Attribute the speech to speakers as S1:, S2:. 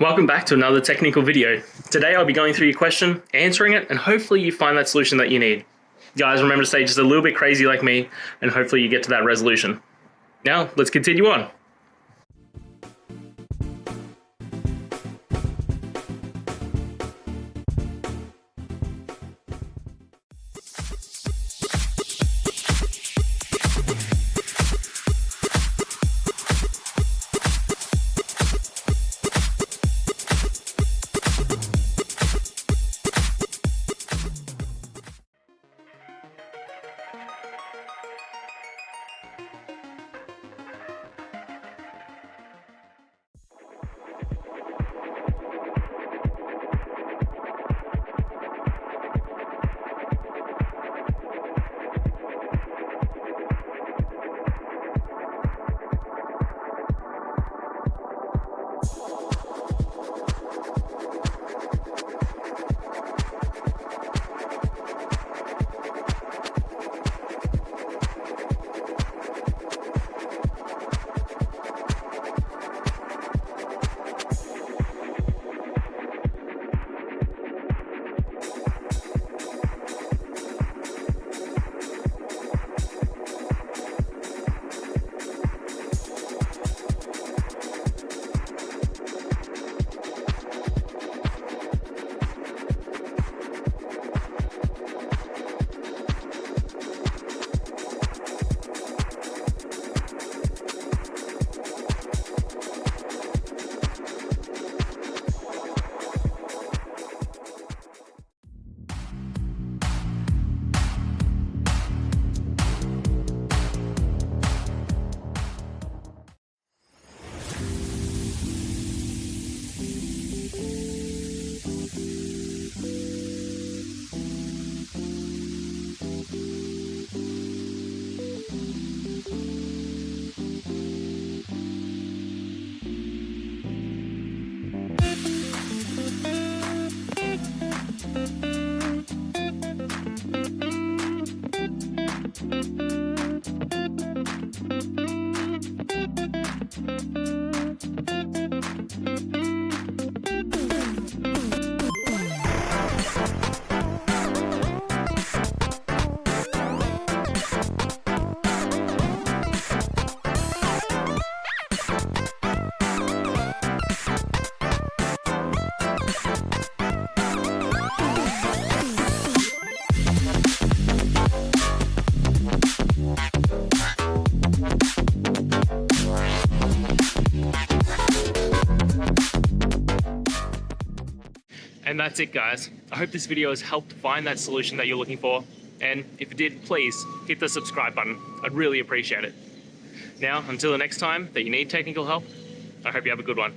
S1: Welcome back to another technical video. Today I'll be going through your question, answering it, and hopefully you find that solution that you need. Guys, remember to stay just a little bit crazy like me, and hopefully you get to that resolution. Now, let's continue on. And that's it, guys. I hope this video has helped find that solution that you're looking for. And if it did, please hit the subscribe button. I'd really appreciate it. Now, until the next time that you need technical help, I hope you have a good one.